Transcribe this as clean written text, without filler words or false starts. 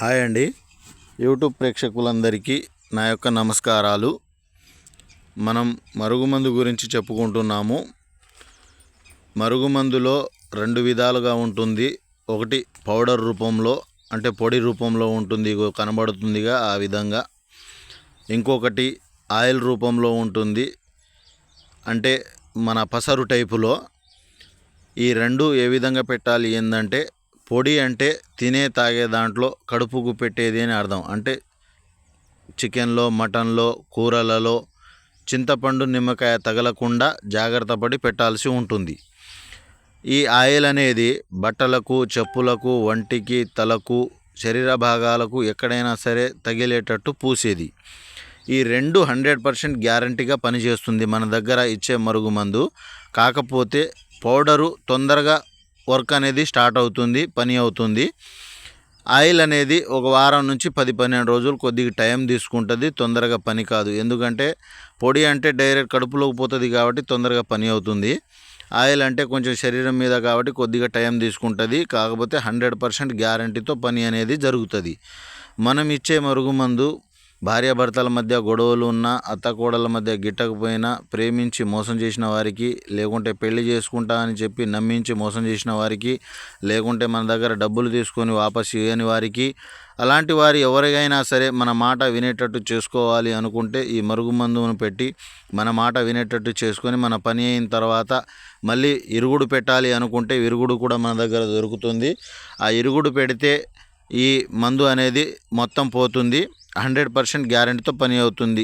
Hi అండి. YouTube ప్రేక్షకులందరికీ నా యొక్క నమస్కారాలు. మనం మరుగుమందు గురించి చెప్పుకుంటున్నాము. మరుగుమందులో రెండు విధాలుగా ఉంటుంది. ఒకటి పౌడర్ రూపంలో, అంటే పొడి రూపంలో ఉంటుంది, ఇగో కనబడుతుందిగా ఆ విధంగా. ఇంకొకటి ఆయిల్ రూపంలో ఉంటుంది, అంటే మన పసరు టైపులో. ఈ రెండు ఏ విధంగా పెట్టాలి ఏంటంటే, పొడి అంటే తినే తాగే దాంట్లో కడుపుకు పెట్టేది అని అర్థం. అంటే చికెన్లో, మటన్లో, కూరలలో చింతపండు నిమ్మకాయ తగలకుండా జాగ్రత్త పడి పెట్టాల్సి ఉంటుంది. ఈ ఆయిల్ అనేది బట్టలకు, చెప్పులకు, వంటికి, తలకు, శరీర భాగాలకు ఎక్కడైనా సరే తగిలేటట్టు పూసేది. ఈ రెండు 100% గ్యారంటీగా పనిచేస్తుంది మన దగ్గర ఇచ్చే మరుగుమందు. కాకపోతే పౌడరు తొందరగా వర్క్ అనేది స్టార్ట్ అవుతుంది, పని అవుతుంది. ఆయిల్ అనేది ఒక వారం నుంచి 10-12 రోజులు కొద్దిగా టైం తీసుకుంటుంది, తొందరగా పని కాదు. ఎందుకంటే పొడి అంటే డైరెక్ట్ కడుపులోకి పోతుంది కాబట్టి తొందరగా పని అవుతుంది. ఆయిల్ అంటే కొంచెం శరీరం మీద కాబట్టి కొద్దిగా టైం తీసుకుంటుంది. కాకపోతే 100% గ్యారంటీతో పని అనేది జరుగుతుంది. మనం ఇచ్చే మరుగుమందు భార్యాభర్తల మధ్య గొడవలు ఉన్నా, అత్తకోడల మధ్య గిట్టకపోయినా, ప్రేమించి మోసం చేసిన వారికి, లేకుంటే పెళ్లి చేసుకుంటా అని చెప్పి నమ్మించి మోసం చేసిన వారికి, లేకుంటే మన దగ్గర డబ్బులు తీసుకొని వాపసు ఇవ్వని వారికి, అలాంటి వారు ఎవరికైనా సరే మన మాట వినేటట్టు చేసుకోవాలి అనుకుంటే ఈ మరుగుమందును పెట్టి మన మాట వినేటట్టు చేసుకొని, మన పని అయిన తర్వాత మళ్ళీ ఇరుగుడు పెట్టాలి అనుకుంటే ఇరుగుడు కూడా మన దగ్గర దొరుకుతుంది. ఆ ఇరుగుడు పెడితే ఈ మందు అనేది మొత్తం పోతుంది. 100% గ్యారెంటీతో పని అవుతుంది.